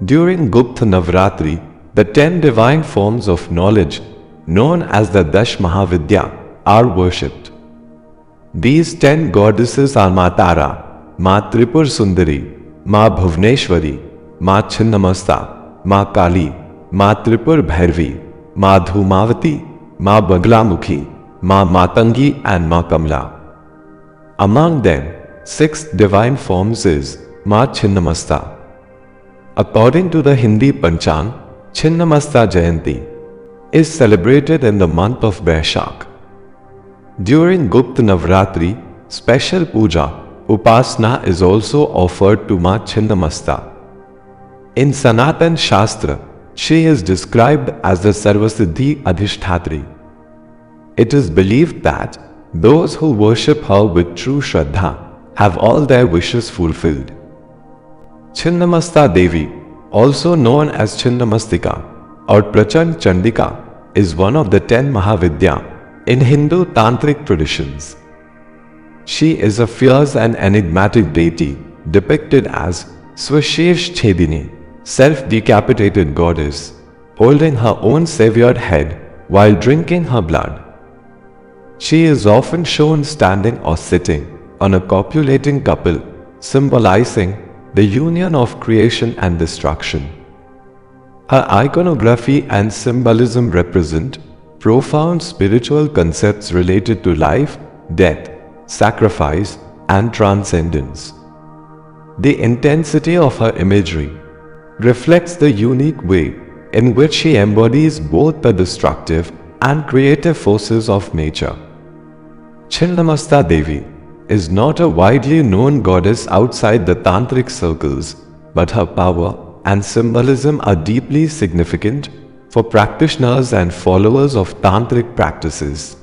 During Gupta Navratri, the 10 divine forms of knowledge, known as the Dash Mahavidya, are worshipped. These 10 goddesses are Ma Tara, Ma Tripur Sundari, Ma Bhuvneshwari, Ma Chinnamasta, Ma Kali, Ma Tripur Bhairavi, Ma Dhumavati, Ma Baglamukhi, Ma Matangi and Ma Kamla. Among them, 6th divine forms is Ma Chhinnamasta. According to the Hindi Panchang, Chinnamasta Jayanti is celebrated in the month of Baishakh. During Gupta Navratri, special puja, upasana is also offered to Ma Chinnamasta. In Sanatan Shastra, she is described as the Sarvasiddhi Adhishthatri. It is believed that those who worship her with true Shraddha have all their wishes fulfilled. Chinnamasta Devi, also known as Chinnamastika or Prachand Chandika, is one of the 10 Mahavidya in Hindu Tantric traditions. She is a fierce and enigmatic deity depicted as Swashesh Chedini, self-decapitated goddess, holding her own severed head while drinking her blood. She is often shown standing or sitting on a copulating couple, symbolizing the union of creation and destruction. Her iconography and symbolism represent profound spiritual concepts related to life, death, sacrifice, and transcendence. The intensity of her imagery reflects the unique way in which she embodies both the destructive and creative forces of nature. Chinnamasta Devi is not a widely known goddess outside the tantric circles, but her power and symbolism are deeply significant for practitioners and followers of tantric practices.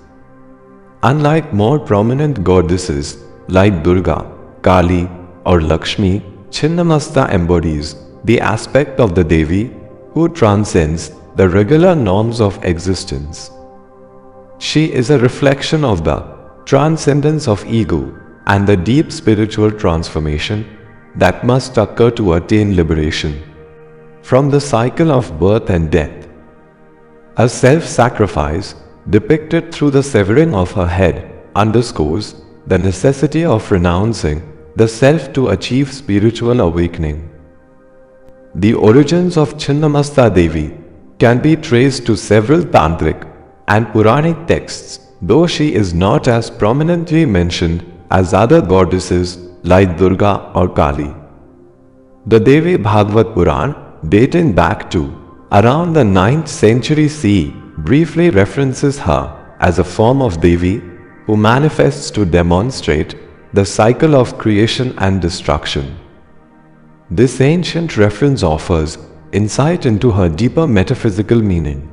Unlike more prominent goddesses like Durga, Kali, or Lakshmi, Chinnamasta embodies the aspect of the Devi who transcends the regular norms of existence. She is a reflection of the transcendence of ego and the deep spiritual transformation that must occur to attain liberation from the cycle of birth and death. Her self-sacrifice, depicted through the severing of her head, underscores the necessity of renouncing the self to achieve spiritual awakening. The origins of Chinnamasta Devi can be traced to several tantric and Puranic texts, though she is not as prominently mentioned as other goddesses like Durga or Kali. The Devi Bhagavat Purana, dating back to around the 9th century CE, briefly references her as a form of Devi who manifests to demonstrate the cycle of creation and destruction. This ancient reference offers insight into her deeper metaphysical meaning.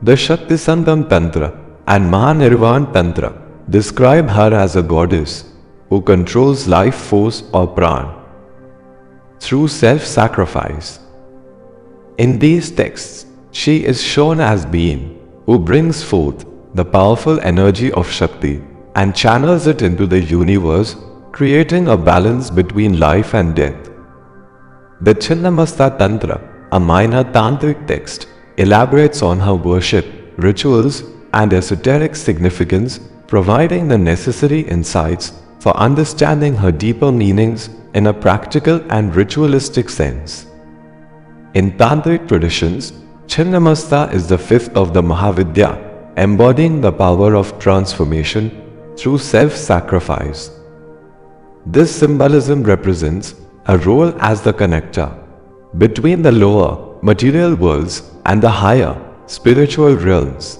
The Shaktism Tantra and Mahanirvan Tantra describe her as a goddess who controls life force or Prana through self-sacrifice. In these texts, she is shown as being who brings forth the powerful energy of Shakti and channels it into the universe, creating a balance between life and death. The Chinnamasta Tantra, a minor tantric text, elaborates on her worship, rituals, and esoteric significance, providing the necessary insights for understanding her deeper meanings in a practical and ritualistic sense. In tantric traditions, Chinnamasta is the 5th of the Mahavidya, embodying the power of transformation through self-sacrifice. This symbolism represents her role as the connector between the lower material worlds and the higher spiritual realms.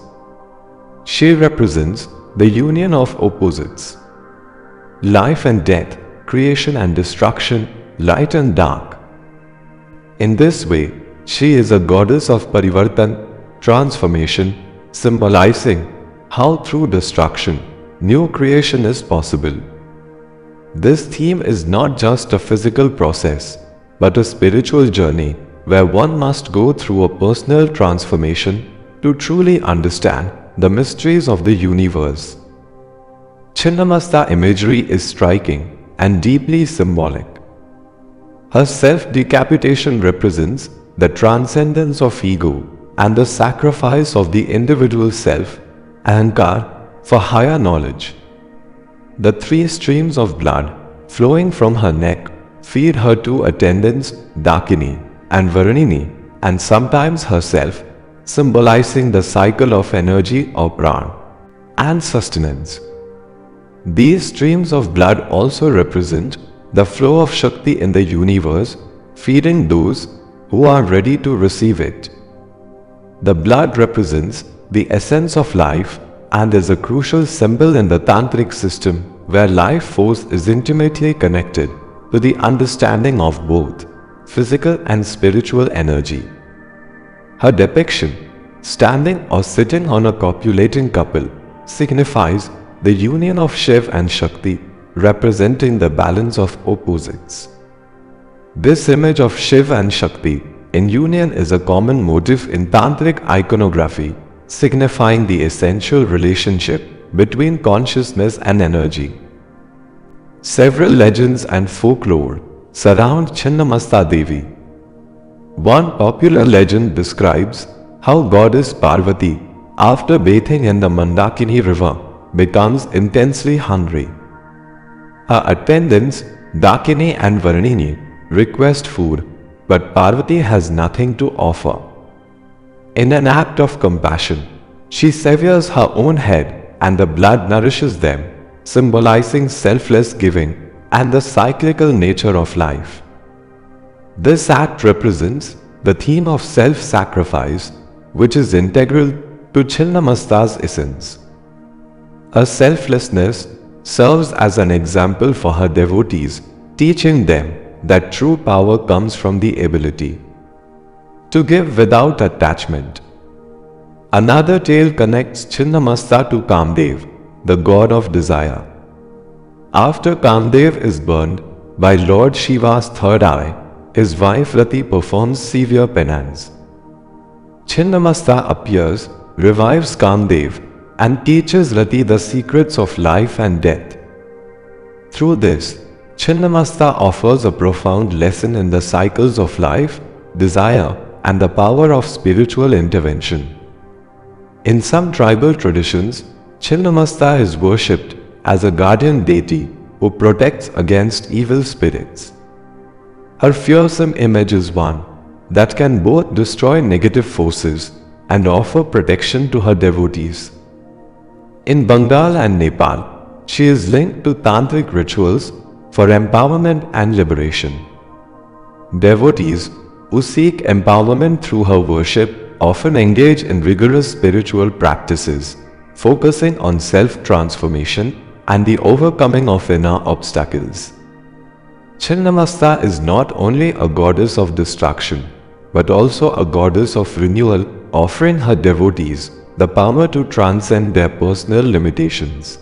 She represents the union of opposites, life and death, creation and destruction, light and dark. In this way, she is a goddess of Parivartan, transformation, symbolizing how through destruction, new creation is possible. This theme is not just a physical process, but a spiritual journey where one must go through a personal transformation to truly understand the mysteries of the universe. Chinnamasta imagery is striking and deeply symbolic. Her self-decapitation represents the transcendence of ego and the sacrifice of the individual self, Ahankar, for higher knowledge. The 3 streams of blood flowing from her neck feed her 2 attendants, Dakini and Varanini, and sometimes herself, symbolizing the cycle of energy or Prana and sustenance. These streams of blood also represent the flow of Shakti in the universe, feeding those who are ready to receive it. The blood represents the essence of life and is a crucial symbol in the Tantric system where life force is intimately connected to the understanding of both physical and spiritual energy. Her depiction, standing or sitting on a copulating couple, signifies the union of Shiva and Shakti, representing the balance of opposites. This image of Shiva and Shakti in union is a common motif in Tantric iconography, signifying the essential relationship between consciousness and energy. Several legends and folklore surround Chinnamasta Devi. One popular legend describes how goddess Parvati, after bathing in the Mandakini river, becomes intensely hungry. Her attendants, Dakini and Varanini, request food, but Parvati has nothing to offer. In an act of compassion, she severs her own head and the blood nourishes them, symbolizing selfless giving and the cyclical nature of life. This act represents the theme of self-sacrifice, which is integral to Chinnamasta's essence. Her selflessness serves as an example for her devotees, teaching them that true power comes from the ability to give without attachment. Another tale connects Chinnamasta to Kamdev, the god of desire. After Kamdev is burned by Lord Shiva's third eye, his wife Rati performs severe penance. Chinnamasta appears, revives Kamdev, and teaches Rati the secrets of life and death. Through this, Chinnamasta offers a profound lesson in the cycles of life, desire, and the power of spiritual intervention. In some tribal traditions, Chinnamasta is worshipped as a guardian deity who protects against evil spirits. Her fearsome image is one that can both destroy negative forces and offer protection to her devotees. In Bengal and Nepal, she is linked to tantric rituals for empowerment and liberation. Devotees who seek empowerment through her worship often engage in rigorous spiritual practices, focusing on self-transformation and the overcoming of inner obstacles. Chinnamasta is not only a goddess of destruction, but also a goddess of renewal, offering her devotees the power to transcend their personal limitations.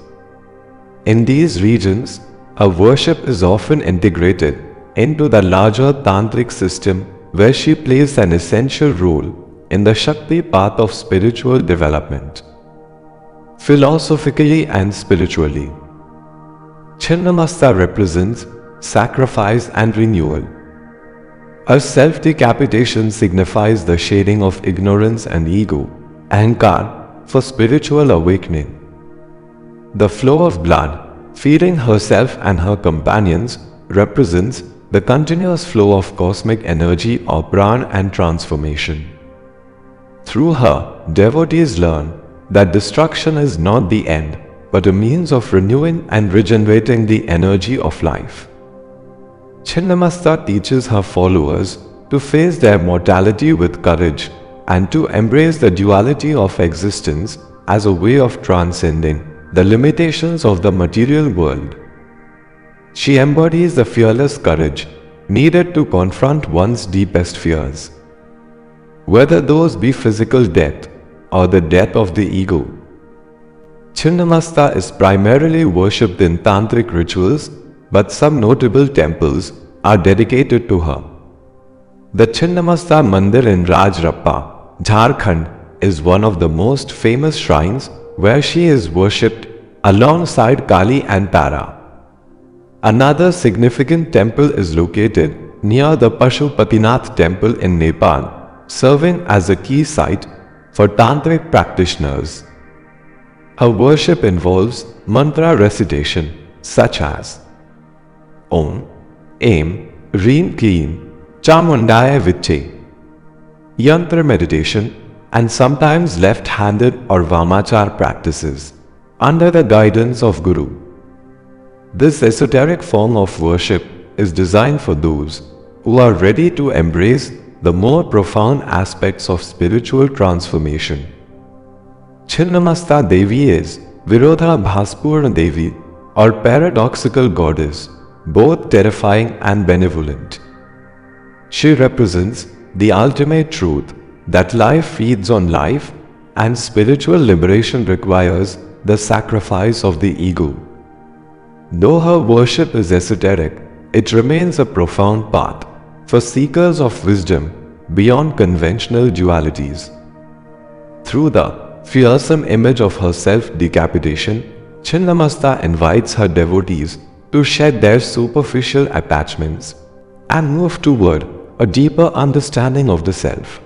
In these regions, her worship is often integrated into the larger tantric system where she plays an essential role in the Shakti path of spiritual development. Philosophically and spiritually, Chinnamasta represents sacrifice and renewal. Her self-decapitation signifies the shading of ignorance and ego, Ahankar, for spiritual awakening. The flow of blood, feeding herself and her companions, represents the continuous flow of cosmic energy or Prana and transformation. Through her, devotees learn that destruction is not the end, but a means of renewing and regenerating the energy of life. Chinnamasta teaches her followers to face their mortality with courage and to embrace the duality of existence as a way of transcending the limitations of the material world. She embodies the fearless courage needed to confront one's deepest fears, whether those be physical death or the death of the ego. Chinnamasta is primarily worshipped in tantric rituals, but some notable temples are dedicated to her. The Chinnamasta Mandir in Rajrappa, Jharkhand, is one of the most famous shrines where she is worshipped alongside Kali and Tara. Another significant temple is located near the Pashupatinath temple in Nepal, serving as a key site for Tantric practitioners. Her worship involves mantra recitation such as Om, Aim, Reem Clean, Chamundaya Viche, yantra meditation, and sometimes left-handed or Vamachar practices under the guidance of Guru. This esoteric form of worship is designed for those who are ready to embrace the more profound aspects of spiritual transformation. Chinnamasta Devi is Virodha Bhaspurna Devi, or paradoxical goddess, both terrifying and benevolent. She represents the ultimate truth that life feeds on life and spiritual liberation requires the sacrifice of the ego. Though her worship is esoteric, it remains a profound path for seekers of wisdom beyond conventional dualities. Through the fearsome image of her self-decapitation, Chinnamasta invites her devotees to shed their superficial attachments and move toward a deeper understanding of the self.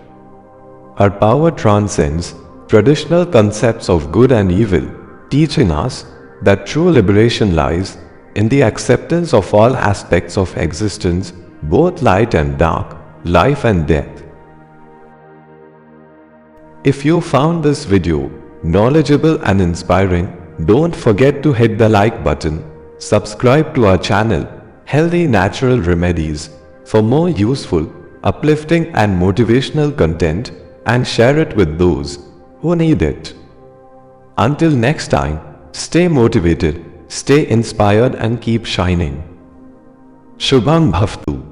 Her power transcends traditional concepts of good and evil, teaching us that true liberation lies in the acceptance of all aspects of existence, both light and dark, life and death. If you found this video knowledgeable and inspiring, don't forget to hit the like button, subscribe to our channel, Healthy Natural Remedies, for more useful, uplifting and motivational content, and share it with those who need it. Until next time, stay motivated, stay inspired and keep shining. Shubham Bhavtu.